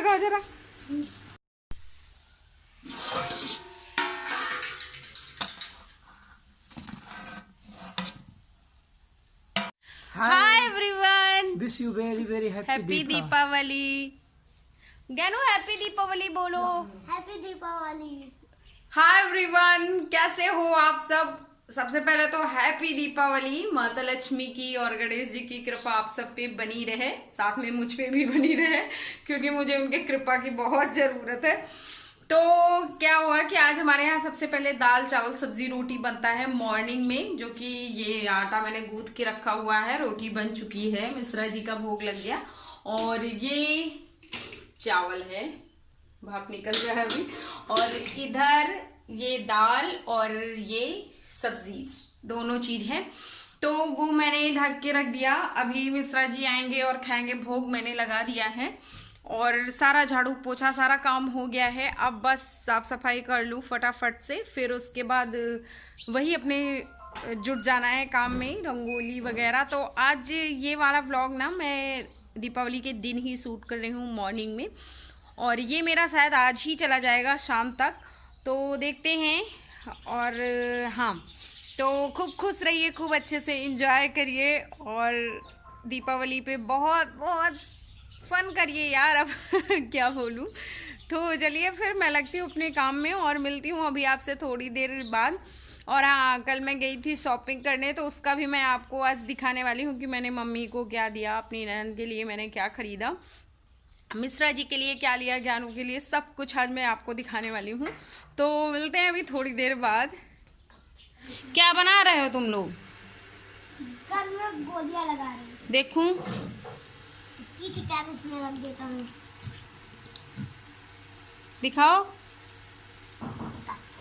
लगाओ जरा। Hi everyone, wish you very very happy Deepavali. Gyanu happy Deepavali बोलो। हैप्पी दीपावली। हाय एवरीवन, कैसे हो आप सब। सबसे पहले तो हैप्पी दीपावली। माता लक्ष्मी की और गणेश जी की कृपा आप सब पे बनी रहे, साथ में मुझ पे भी बनी रहे, क्योंकि मुझे उनके कृपा की बहुत जरूरत है। तो क्या हुआ कि आज हमारे यहाँ सबसे पहले दाल चावल सब्जी रोटी बनता है मॉर्निंग में, जो कि ये आटा मैंने गूंथ के रखा हुआ है, रोटी बन चुकी है, मिश्रा जी का भोग लग गया। और ये चावल है, भाप निकल रहा है अभी। और इधर ये दाल और ये सब्जी, दोनों चीज है। तो वो मैंने ढक के रख दिया। अभी मिश्रा जी आएंगे और खाएंगे भोग, मैंने लगा दिया है। और सारा झाड़ू पोछा सारा काम हो गया है। अब बस साफ सफाई कर लूँ फटाफट से, फिर उसके बाद वही अपने जुट जाना है काम में, रंगोली वगैरह। तो आज ये वाला व्लॉग ना मैं दीपावली के दिन ही शूट कर रही हूँ मॉर्निंग में, और ये मेरा शायद आज ही चला जाएगा शाम तक, तो देखते हैं। और हाँ, तो खूब खुश रहिए, खूब अच्छे से एंजॉय करिए, और दीपावली पे बहुत बहुत फन करिए यार। अब क्या बोलूँ। तो चलिए फिर मैं लगती हूँ अपने काम में और मिलती हूँ अभी आपसे थोड़ी देर बाद। और हाँ, कल मैं गई थी शॉपिंग करने, तो उसका भी मैं आपको आज दिखाने वाली हूँ कि मैंने मम्मी को क्या दिया, अपनी ननद के लिए मैंने क्या ख़रीदा, मिश्रा जी के लिए क्या लिया, ज्ञानू के लिए, सब कुछ आज मैं आपको दिखाने वाली हूँ। तो मिलते हैं अभी थोड़ी देर बाद। क्या बना रहे हो तुम लोग? कल मैं गोलियां लगा रही हूँ। देखूं, किसी टैप इसमें रख देता हूँ। दिखाओ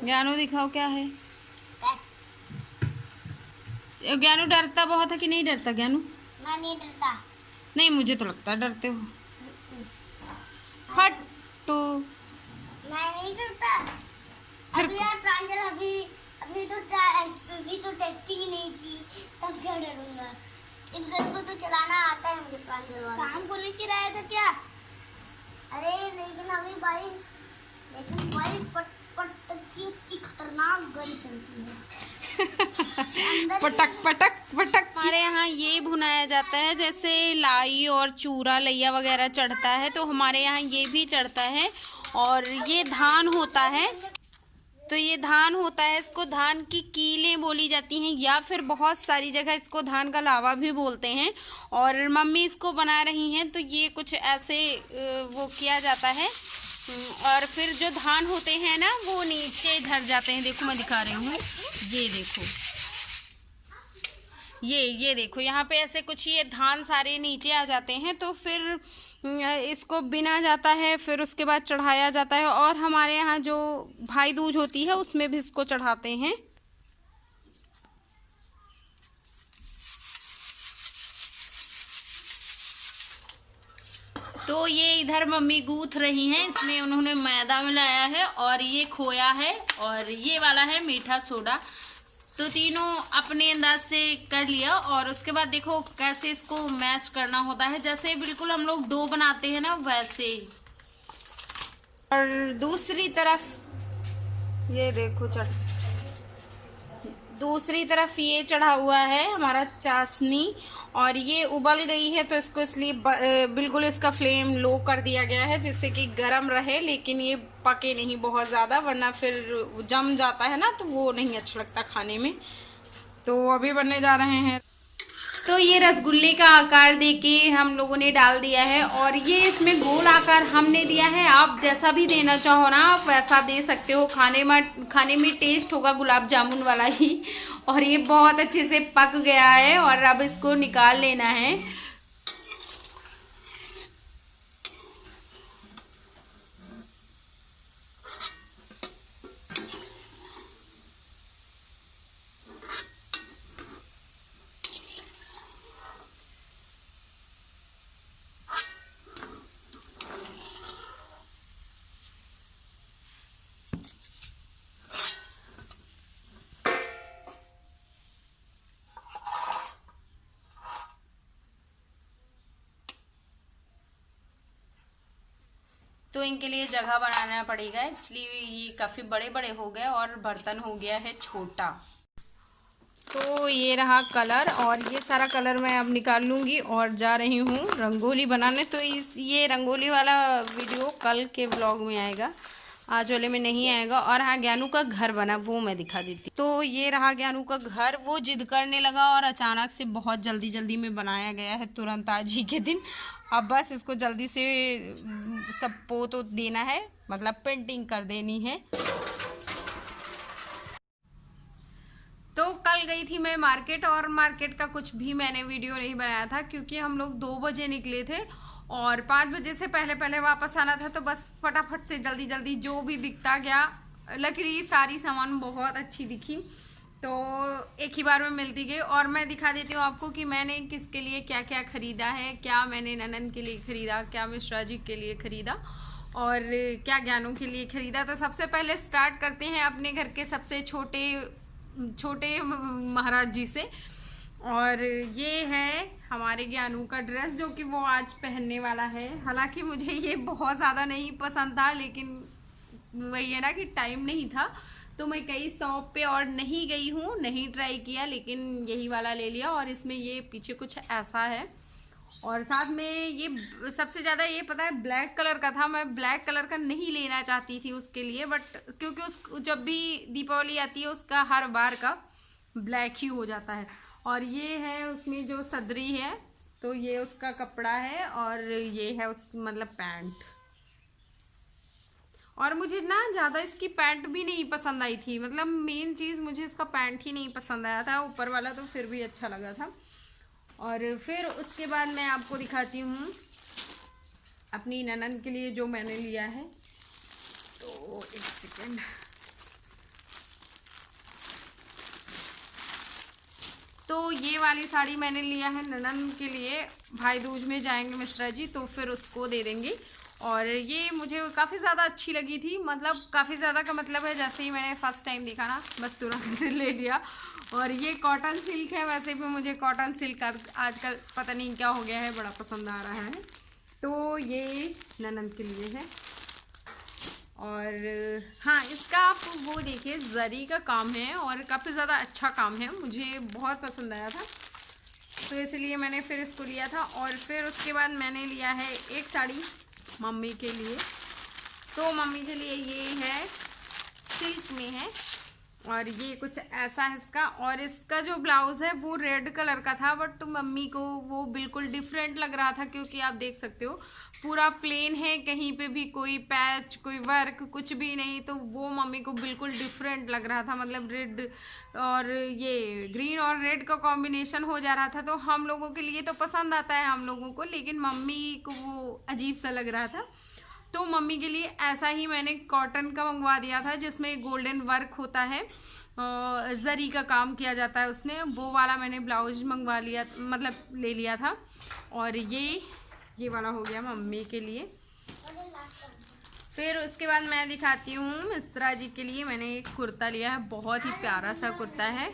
ज्ञानू, दिखाओ क्या है। ज्ञानू डरता बहुत है कि नहीं डरता ज्ञानू? मैं नहीं डरता। नहीं, मुझे तो लगता है डरते हो। फट्टू। मैं नहीं डरता। अभी यार प्रांजल अभी तो टेस्टिंग ही नहीं की, तब क्या डरूंगा। इस घर को तो चलाना आता है मुझे प्रांजल वाला। शाम को नीचे रहा था क्या? अरे लेकिन अभी भाई पट की इतनी खतरनाक गन चलती है। पटक पटक पटक। हमारे यहाँ ये भुनाया जाता है, जैसे लाई और चूरा लैया वगैरह चढ़ता है, तो हमारे यहाँ ये भी चढ़ता है। और ये धान होता है, तो ये धान होता है, इसको धान की कीलें बोली जाती हैं, या फिर बहुत सारी जगह इसको धान का लावा भी बोलते हैं। और मम्मी इसको बना रही हैं, तो ये कुछ ऐसे वो किया जाता है। और फिर जो धान होते हैं ना, वो नीचे धर जाते हैं। देखो मैं दिखा रही हूँ, ये देखो, ये देखो, यहाँ पे ऐसे कुछ ये धान सारे नीचे आ जाते हैं, तो फिर इसको बिना जाता है, फिर उसके बाद चढ़ाया जाता है। और हमारे यहाँ जो भाई दूज होती है उसमें भी इसको चढ़ाते हैं। तो ये इधर मम्मी गूंथ रही हैं, इसमें उन्होंने मैदा मिलाया है, और ये खोया है, और ये वाला है मीठा सोडा। तो तीनों अपने अंदाज से कर लिया। और उसके बाद देखो कैसे इसको मैश करना होता है, जैसे बिल्कुल हम लोग डो बनाते हैं ना, वैसे। और दूसरी तरफ ये देखो दूसरी तरफ ये चढ़ा हुआ है हमारा चाशनी, और ये उबल गई है, तो इसको इसलिए बिल्कुल इसका फ्लेम लो कर दिया गया है, जिससे कि गर्म रहे, लेकिन ये पके नहीं बहुत ज़्यादा, वरना फिर जम जाता है ना, तो वो नहीं अच्छा लगता खाने में। तो अभी बनने जा रहे हैं। तो ये रसगुल्ले का आकार देके हम लोगों ने डाल दिया है, और ये इसमें गोल आकार हमने दिया है। आप जैसा भी देना चाहो ना, आप वैसा दे सकते हो। खाने में टेस्ट होगा गुलाब जामुन वाला ही। और ये बहुत अच्छे से पक गया है, और अब इसको निकाल लेना है। तो इनके लिए जगह बनाना पड़ेगा। एक्चुअली ये काफ़ी बड़े बड़े हो गए और बर्तन हो गया है छोटा। तो ये रहा कलर, और ये सारा कलर मैं अब निकाल लूँगी और जा रही हूँ रंगोली बनाने। तो ये रंगोली वाला वीडियो कल के व्लॉग में आएगा, आज वाले में नहीं आएगा। और हाँ, ज्ञानू का घर बना वो मैं दिखा देती। तो ये रहा ज्ञानू का घर। वो जिद करने लगा और अचानक से बहुत जल्दी जल्दी में बनाया गया है, तुरंत आज ही के दिन। अब बस इसको जल्दी से सब पोत देना है, मतलब पेंटिंग कर देनी है। तो कल गई थी मैं मार्केट, और मार्केट का कुछ भी मैंने वीडियो नहीं बनाया था क्योंकि हम लोग 2 बजे निकले थे और 5 बजे से पहले पहले वापस आना था। तो बस फटाफट से जल्दी जल्दी जो भी दिखता गया। लकीली सारी सामान बहुत अच्छी दिखी तो एक ही बार में मिलती गई। और मैं दिखा देती हूँ आपको कि मैंने किसके लिए क्या क्या ख़रीदा है। क्या मैंने ननन के लिए ख़रीदा, क्या मिश्रा जी के लिए ख़रीदा और क्या ज्ञानू के लिए ख़रीदा। तो सबसे पहले स्टार्ट करते हैं अपने घर के सबसे छोटे महाराज जी से। और ये है हमारे ज्ञानू का ड्रेस जो कि वो आज पहनने वाला है। हालांकि मुझे ये बहुत ज़्यादा नहीं पसंद था, लेकिन वही है ना कि टाइम नहीं था तो मैं कई शॉप पे और नहीं गई हूँ, नहीं ट्राई किया, लेकिन यही वाला ले लिया। और इसमें ये पीछे कुछ ऐसा है और साथ में ये सबसे ज़्यादा ये पता है ब्लैक कलर का था। मैं ब्लैक कलर का नहीं लेना चाहती थी उसके लिए, बट क्योंकि उस जब भी दीपावली आती है उसका हर बार का ब्लैक ही हो जाता है। और ये है उसमें जो सदरी है, तो ये उसका कपड़ा है और ये है उस मतलब पैंट। और मुझे ना ज़्यादा इसकी पैंट भी नहीं पसंद आई थी, मतलब मेन चीज़ मुझे इसका पैंट ही नहीं पसंद आया था। ऊपर वाला तो फिर भी अच्छा लगा था। और फिर उसके बाद मैं आपको दिखाती हूँ अपनी ननद के लिए जो मैंने लिया है। तो एक सेकेंड, तो ये वाली साड़ी मैंने लिया है ननन के लिए। भाई दूज में जाएंगे मिश्रा जी तो फिर उसको दे देंगे। और ये मुझे काफ़ी ज़्यादा अच्छी लगी थी, मतलब काफ़ी ज़्यादा का मतलब है जैसे ही मैंने फर्स्ट टाइम देखा ना बस तुरंत ले लिया। और ये कॉटन सिल्क है, वैसे भी मुझे कॉटन सिल्क आजकल पता नहीं क्या हो गया है, बड़ा पसंद आ रहा है। तो ये ननन के लिए है। और हाँ, इसका आप वो देखिए जरी का काम है और काफ़ी ज़्यादा अच्छा काम है, मुझे बहुत पसंद आया था तो इसलिए मैंने फिर इसको लिया था। और फिर उसके बाद मैंने लिया है एक साड़ी मम्मी के लिए। तो मम्मी के लिए ये है, सिल्क में है और ये कुछ ऐसा है इसका। और इसका जो ब्लाउज़ है वो रेड कलर का था, बट मम्मी को वो बिल्कुल डिफरेंट लग रहा था क्योंकि आप देख सकते हो पूरा प्लेन है, कहीं पे भी कोई पैच कोई वर्क कुछ भी नहीं। तो वो मम्मी को बिल्कुल डिफरेंट लग रहा था, मतलब रेड और ये ग्रीन और रेड का कॉम्बिनेशन हो जा रहा था। तो हम लोगों के लिए तो पसंद आता है हम लोगों को, लेकिन मम्मी को वो अजीब सा लग रहा था। तो मम्मी के लिए ऐसा ही मैंने कॉटन का मंगवा दिया था जिसमें गोल्डन वर्क होता है, जरी का काम किया जाता है उसमें, वो वाला मैंने ब्लाउज मंगवा लिया, मतलब ले लिया था। और ये वाला हो गया मम्मी के लिए। फिर उसके बाद मैं दिखाती हूँ मिश्रा जी के लिए। मैंने एक कुर्ता लिया है, बहुत ही प्यारा सा कुर्ता है।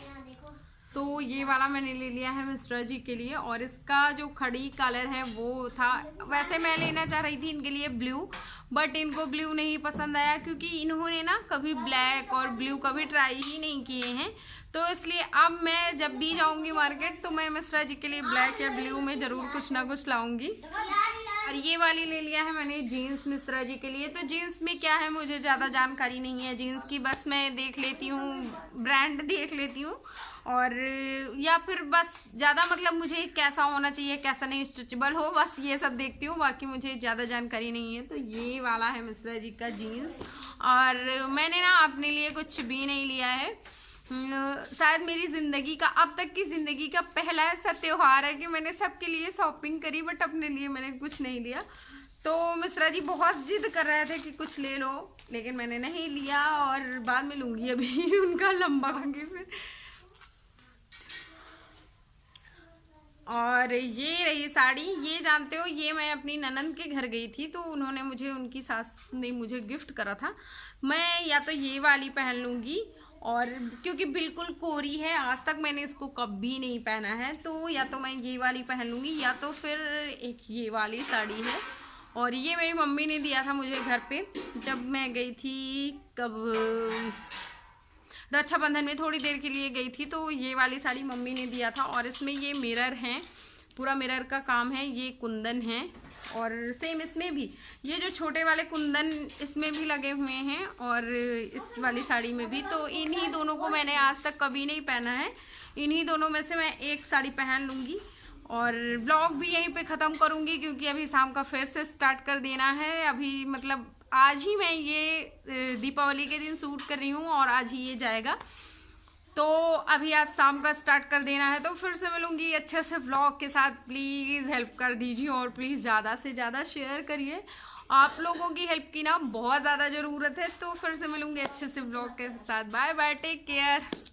तो ये वाला मैंने ले लिया है मिश्रा जी के लिए। और इसका जो खड़ी कलर है वो था, वैसे मैं लेना चाह रही थी इनके लिए ब्लू, बट इनको ब्लू नहीं पसंद आया क्योंकि इन्होंने ना कभी ब्लैक और ब्लू कभी ट्राई ही नहीं किए हैं। तो इसलिए अब मैं जब भी जाऊंगी मार्केट तो मैं मिश्रा जी के लिए ब्लैक या ब्लू में ज़रूर कुछ ना कुछ लाऊंगी। और ये वाली ले लिया है मैंने जीन्स मिश्रा जी के लिए। तो जीन्स में क्या है मुझे ज़्यादा जानकारी नहीं है जीन्स की, बस मैं देख लेती हूँ, ब्रांड देख लेती हूँ और या फिर बस ज़्यादा मतलब मुझे कैसा होना चाहिए कैसा नहीं, स्ट्रेचेबल हो, बस ये सब देखती हूँ, बाकी मुझे ज़्यादा जानकारी नहीं है। तो ये वाला है मिश्रा जी का जीन्स। और मैंने ना अपने लिए कुछ भी नहीं लिया है, शायद मेरी ज़िंदगी का अब तक की ज़िंदगी का पहला ऐसा त्यौहार है कि मैंने सबके लिए शॉपिंग करी बट अपने लिए मैंने कुछ नहीं लिया। तो मिश्रा जी बहुत जिद कर रहे थे कि कुछ ले लो, लेकिन मैंने नहीं लिया और बाद में लूँगी अभी उनका लंबा होंगे फिर। और ये रही साड़ी, ये जानते हो ये मैं अपनी ननद के घर गई थी तो उन्होंने मुझे, उनकी सास ने मुझे गिफ्ट करा था। मैं या तो ये वाली पहन लूँगी, और क्योंकि बिल्कुल कोरी है, आज तक मैंने इसको कभी नहीं पहना है, तो या तो मैं ये वाली पहन लूँगी या तो फिर एक ये वाली साड़ी है और ये मेरी मम्मी ने दिया था मुझे घर पे जब मैं गई थी, कब, रक्षाबंधन में थोड़ी देर के लिए गई थी, तो ये वाली साड़ी मम्मी ने दिया था। और इसमें ये मिरर हैं, पूरा मिरर का काम है, ये कुंदन है और सेम इसमें भी ये जो छोटे वाले कुंदन इसमें भी लगे हुए हैं और इस वाली साड़ी में भी। तो इन्हीं दोनों को मैंने आज तक कभी नहीं पहना है, इन्हीं दोनों में से मैं एक साड़ी पहन लूँगी और ब्लॉग भी यहीं पे ख़त्म करूँगी क्योंकि अभी शाम का फिर से स्टार्ट कर देना है। अभी मतलब आज ही मैं ये दीपावली के दिन शूट कर रही हूँ और आज ही ये जाएगा, तो अभी आज शाम का स्टार्ट कर देना है। तो फिर से मिलूँगी अच्छे से व्लॉग के साथ। प्लीज़ हेल्प कर दीजिए और प्लीज़ ज़्यादा से ज़्यादा शेयर करिए, आप लोगों की हेल्प की ना बहुत ज़्यादा ज़रूरत है। तो फिर से मिलूँगी अच्छे से व्लॉग के साथ। Bye bye, take care.